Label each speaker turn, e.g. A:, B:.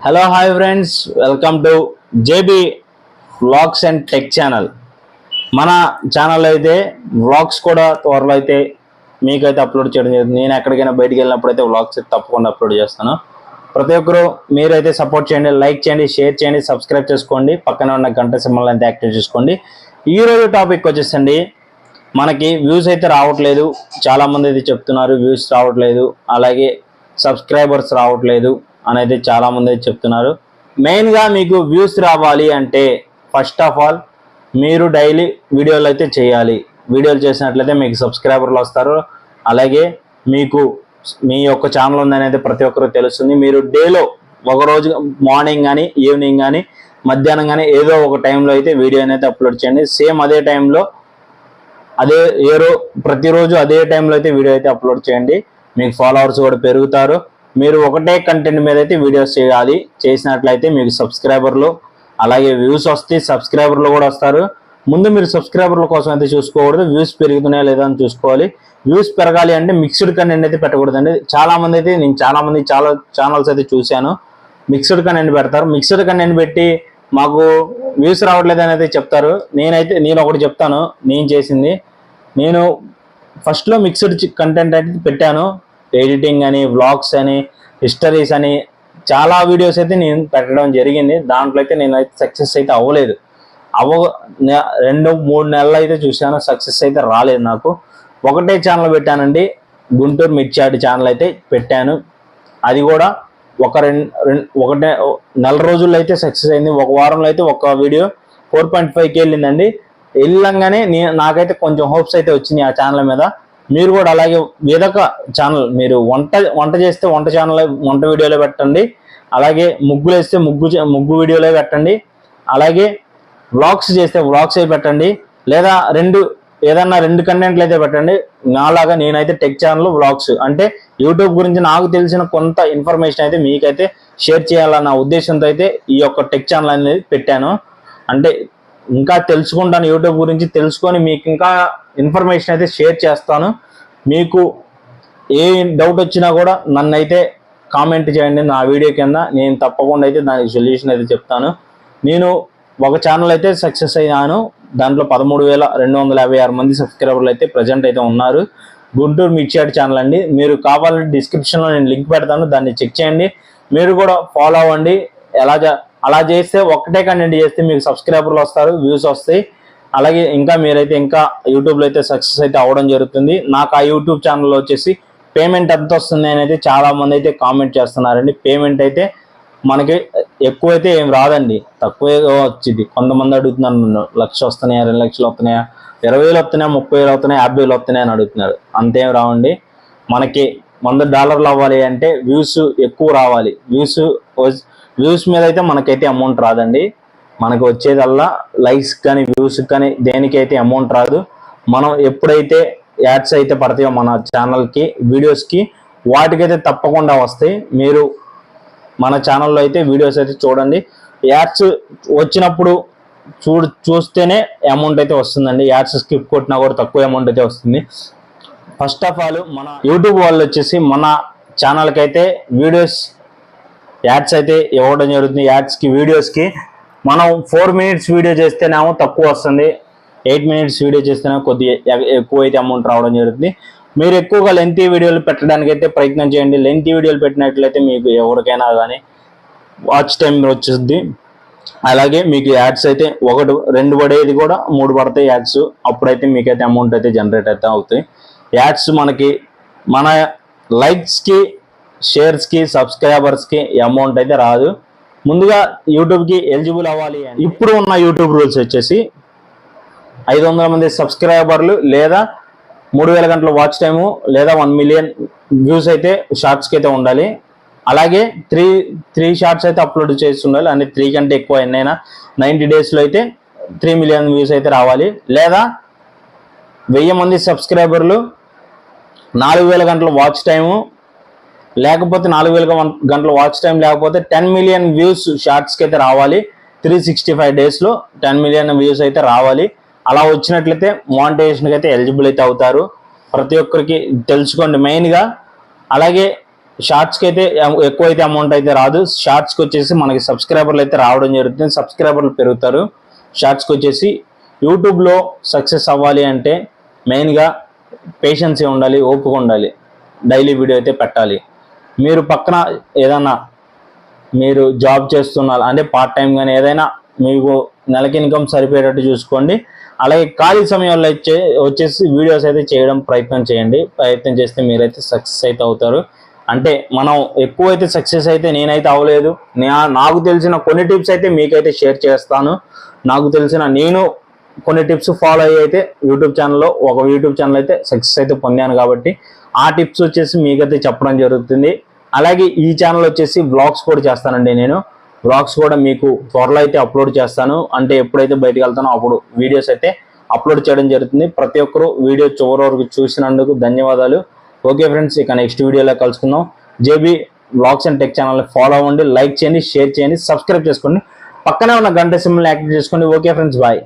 A: Hello hi friends, welcome to JB vlogs and tech channel. మన channel అయితే vlogs కూడా త్వరలో అయితే మీకైతే అప్లోడ్ చేయడం జరుగుతుంది. నేను ఎక్కడికైనా బయటికి వెళ్ళినప్పుడు అయితే వ్లాగ్స్ తప్పకుండా అప్లోడ్ చేస్తాను. ప్రతి ఒక్కరు మీరైతే సపోర్ట్ చేయండి, లైక్ చేయండి, షేర్ చేయండి, సబ్స్క్రైబ్ చేసుకోండి, పక్కన ఉన్న గంట సింబల్ అయితే యాక్టివ్ చేసుకోండి. ఈరోజు టాపిక్ వచ్చేసండి, మనకి వ్యూస్ అయితే రావట్లేదు. చాలామంది అయితే చెప్తున్నారు వ్యూస్ రావట్లేదు, అలాగే సబ్స్క్రైబర్స్ రావట్లేదు అనేది చాలామంది అయితే చెప్తున్నారు. మెయిన్గా మీకు వ్యూస్ రావాలి అంటే ఫస్ట్ ఆఫ్ ఆల్ మీరు డైలీ వీడియోలు అయితే చేయాలి. వీడియోలు చేసినట్లయితే మీకు సబ్స్క్రైబర్లు వస్తారు, అలాగే మీకు మీ యొక్క ఛానల్ ఉందని అయితే ప్రతి ఒక్కరు తెలుస్తుంది. మీరు డేలో ఒకరోజు మార్నింగ్ కానీ ఈవినింగ్ కానీ మధ్యాహ్నం కానీ ఏదో ఒక టైంలో అయితే వీడియో అనేది అప్లోడ్ చేయండి. సేమ్ అదే టైంలో ప్రతిరోజు అదే టైంలో అయితే వీడియో అయితే అప్లోడ్ చేయండి. మీకు ఫాలోవర్స్ కూడా పెరుగుతారు. మీరు ఒకటే కంటెంట్ మీద అయితే వీడియోస్ చేయాలి. చేసినట్లయితే మీకు సబ్స్క్రైబర్లు అలాగే వ్యూస్ వస్తాయి, సబ్స్క్రైబర్లు కూడా వస్తారు. ముందు మీరు సబ్స్క్రైబర్ల కోసం అయితే చూసుకోకూడదు, వ్యూస్ పెరుగుతున్నాయా లేదా అని చూసుకోవాలి. వ్యూస్ పెరగాలి అంటే మిక్స్డ్ కంటెంట్ అయితే పెట్టకూడదండి. నేను చాలా ఛానల్స్ అయితే చూశాను, మిక్స్డ్ కంటెంట్ పెడతారు. మిక్స్డ్ కంటెంట్ పెట్టి మాకు వ్యూస్ రావట్లేదు అని అయితే చెప్తారు. నేను ఒకటి చెప్తాను, నేను చేసింది. నేను ఫస్ట్లో మిక్స్డ్ కంటెంట్ అయితే పెట్టాను. ఎడిటింగ్ అని, వ్లాగ్స్ అని, హిస్టరీస్ అని చాలా వీడియోస్ అయితే నేను పెట్టడం జరిగింది. దాంట్లో అయితే నేనైతే సక్సెస్ అయితే అవ్వలేదు. 2-3 నెలలు అయితే చూశాను, సక్సెస్ అయితే రాలేదు నాకు. ఒకటే ఛానల్ పెట్టానండి, గుంటూరు మిర్చాటి ఛానల్ అయితే పెట్టాను. అది కూడా ఒకటే నెల రోజుల్లో అయితే సక్సెస్ అయింది. ఒక వారంలో అయితే ఒక వీడియో 4.5K వెళ్ళిందండి. వెళ్ళంగానే నాకైతే కొంచెం హోప్స్ అయితే వచ్చినాయి ఆ ఛానల్ మీద. మీరు కూడా అలాగే వేదొక ఛానల్, మీరు వంట చేస్తే వంట వీడియోలో పెట్టండి, అలాగే ముగ్గులు వేస్తే ముగ్గు వీడియోలో పెట్టండి, అలాగే వ్లాగ్స్ చేస్తే వ్లాగ్స్ అయి పెట్టండి, లేదా ఏదన్నా రెండు కంటెంట్లు అయితే పెట్టండి. నాలాగా నేనైతే టెక్ ఛానల్, వ్లాగ్స్ అంటే యూట్యూబ్ గురించి నాకు తెలిసిన కొంత ఇన్ఫర్మేషన్ అయితే మీకైతే షేర్ చేయాలన్న ఉద్దేశంతో అయితే ఈ యొక్క టెక్ ఛానల్ అనేది పెట్టాను. అంటే ఇంకా తెలుసుకుంటాను, యూట్యూబ్ గురించి తెలుసుకొని మీకు ఇంకా ఇన్ఫర్మేషన్ అయితే షేర్ చేస్తాను. మీకు ఏ డౌట్ వచ్చినా కూడా నన్ను అయితే కామెంట్ చేయండి నా వీడియో కింద, నేను తప్పకుండా అయితే దానికి సొల్యూషన్ అయితే చెప్తాను. నేను ఒక ఛానల్ అయితే సక్సెస్ అయ్యాను. దాంట్లో 13,256 మంది సబ్స్క్రైబర్లు అయితే ప్రజెంట్ అయితే ఉన్నారు. గుంటూరు మిర్చాటి ఛానల్ అండి. మీరు కావాలంటే డిస్క్రిప్షన్లో నేను లింక్ పెడతాను, దాన్ని చెక్ చేయండి. మీరు కూడా ఫాలో అవ్వండి. అలా చేస్తే ఒకటే కంటెంట్ చేస్తే మీకు సబ్స్క్రైబర్లు వస్తారు, వ్యూస్ వస్తాయి. అలాగే మీరైతే ఇంకా యూట్యూబ్లో అయితే సక్సెస్ అయితే అవ్వడం జరుగుతుంది. నాకు ఆ యూట్యూబ్ ఛానల్లో వచ్చేసి పేమెంట్ ఎంత వస్తుంది అని అయితే చాలామంది అయితే కామెంట్ చేస్తున్నారండి. పేమెంట్ అయితే మనకి ఎక్కువైతే ఏం రాదండి, తక్కువే వచ్చింది. కొంతమంది అడుగుతున్నారు నన్ను, 1,00,000 వస్తున్నాయా, 2 లక్షలు వస్తున్నాయా, 20,000 వస్తున్నాయా, 30,000 వస్తున్నాయా, 50,000 వస్తున్నాయా అని అడుగుతున్నారు. అంతేం రావండి. మనకి $100 అవ్వాలి అంటే వ్యూస్ ఎక్కువ రావాలి. వ్యూస్ మీద అయితే మనకైతే అమౌంట్ రాదండి. మనకు వచ్చేదల్లా లైక్స్ కానీ వ్యూస్ కానీ దేనికైతే అమౌంట్ రాదు. మనం ఎప్పుడైతే యాడ్స్ అయితే పడతాయో మన ఛానల్కి, వీడియోస్కి, వాటికైతే తప్పకుండా వస్తాయి. మీరు మన ఛానల్లో అయితే వీడియోస్ అయితే చూడండి. యాడ్స్ వచ్చినప్పుడు చూస్తేనే అమౌంట్ అయితే వస్తుందండి. యాడ్స్ స్కిప్ కొట్టినా కూడా తక్కువ అమౌంట్ అయితే వస్తుంది. ఫస్ట్ ఆఫ్ ఆల్ మన యూట్యూబ్ వాళ్ళు వచ్చేసి మన ఛానల్కి అయితే యాడ్స్ అయితే ఇవ్వడం జరుగుతుంది. యాడ్స్కి, వీడియోస్కి మనం 4 minutes వీడియో చేస్తేనేమో తక్కువ వస్తుంది, 8 minutes వీడియో చేస్తేనే కొద్దిగా ఎక్కువ అయితే అమౌంట్ రావడం జరుగుతుంది. మీరు ఎక్కువగా లెంతీ వీడియోలు పెట్టడానికి అయితే ప్రయత్నం చేయండి. లెంతీ వీడియోలు పెట్టినట్లయితే మీకు ఎవరికైనా కానీ వాచ్ టైం వచ్చేస్తుంది. అలాగే మీకు యాడ్స్ అయితే 1, 2 పడేది కూడా 3 పడతాయి యాడ్స్. అప్పుడైతే మీకైతే అమౌంట్ అయితే జనరేట్ అయితే అవుతాయి. యాడ్స్ మనకి మన లైక్స్కి, షేర్స్కి, సబ్స్క్రైబర్స్కి అమౌంట్ అయితే రాదు. ముందుగా యూట్యూబ్కి ఎలిజిబుల్ అవ్వాలి. ఇప్పుడు ఉన్న యూట్యూబ్ రూల్స్ వచ్చేసి 500 మంది సబ్స్క్రైబర్లు, లేదా 3,000 గంటల వాచ్ టైము, లేదా 1 million వ్యూస్ అయితే షార్ట్స్కి అయితే ఉండాలి. అలాగే 3 షార్ట్స్ అయితే అప్లోడ్ చేసి ఉండాలి. అంటే 3 కంటే ఎక్కువ ఎన్నైనా 90 daysలో అయితే 3 million వ్యూస్ అయితే రావాలి. లేదా 1000 మంది సబ్స్క్రైబర్లు, 4,000 గంటల వాచ్ టైము, లేకపోతే 4,000 గంటల వాచ్ టైం, లేకపోతే 10 million వ్యూస్ షార్ట్స్కి అయితే రావాలి. 365 daysలో 10 million వ్యూస్ అయితే రావాలి. అలా వచ్చినట్లయితే మానిటైజేషన్కి అయితే ఎలిజిబుల్ అయితే అవుతారు. ప్రతి ఒక్కరికి తెలుసుకోండి మెయిన్గా. అలాగే షార్ట్స్కి అయితే ఎక్కువైతే అమౌంట్ అయితే రాదు. షార్ట్స్కి వచ్చేసి మనకి సబ్స్క్రైబర్లు అయితే రావడం జరుగుతుంది, సబ్స్క్రైబర్లు పెరుగుతారు. షార్ట్స్కి వచ్చేసి యూట్యూబ్లో సక్సెస్ అవ్వాలి అంటే మెయిన్గా పేషెన్సీ ఉండాలి, ఓపిక ఉండాలి, డైలీ వీడియో అయితే పెట్టాలి. మీరు పక్కన ఏదన్నా మీరు జాబ్ చేస్తున్నారు అంటే పార్ట్ టైం కానీ ఏదైనా మీకు నెలకి ఇన్కమ్ సరిపోయేటట్టు చూసుకోండి. అలాగే ఖాళీ సమయంలో వచ్చేసి వీడియోస్ అయితే చేయడం ప్రయత్నం చేయండి. ప్రయత్నం చేస్తే మీరైతే సక్సెస్ అయితే అవుతారు. అంటే మనం ఎక్కువైతే సక్సెస్ అయితే నేనైతే అవ్వలేదు. నాకు తెలిసిన కొన్ని టిప్స్ అయితే మీకైతే షేర్ చేస్తాను. నాకు తెలిసిన నేను కొన్ని టిప్స్ ఫాలో అయ్యి అయితే యూట్యూబ్ ఛానల్ అయితే సక్సెస్ అయితే పొందాను కాబట్టి ఆ టిప్స్ వచ్చేసి మీకైతే చెప్పడం జరుగుతుంది. అలాగే ఈ ఛానల్ వచ్చేసి వ్లాగ్స్ కూడా చేస్తానండి. నేను వ్లాగ్స్ కూడా మీకు త్వరలో అయితే అప్లోడ్ చేస్తాను. అంటే ఎప్పుడైతే బయటకు వెళ్తానో అప్పుడు వీడియోస్ అయితే అప్లోడ్ చేయడం జరుగుతుంది. ప్రతి ఒక్కరూ వీడియో చివరి వరకు చూసినందుకు ధన్యవాదాలు. ఓకే ఫ్రెండ్స్, ఇక నెక్స్ట్ వీడియోలో కలుసుకుందాం. జేబీ వ్లాగ్స్ అండ్ టెక్ ఛానల్ని ఫాలో అవ్వండి, లైక్ చేయండి, షేర్ చేయండి, సబ్స్క్రైబ్ చేసుకోండి, పక్కనే ఉన్న గంట సింబల్ని యాక్టివేట్ చేసుకోండి. Okay friends, bye.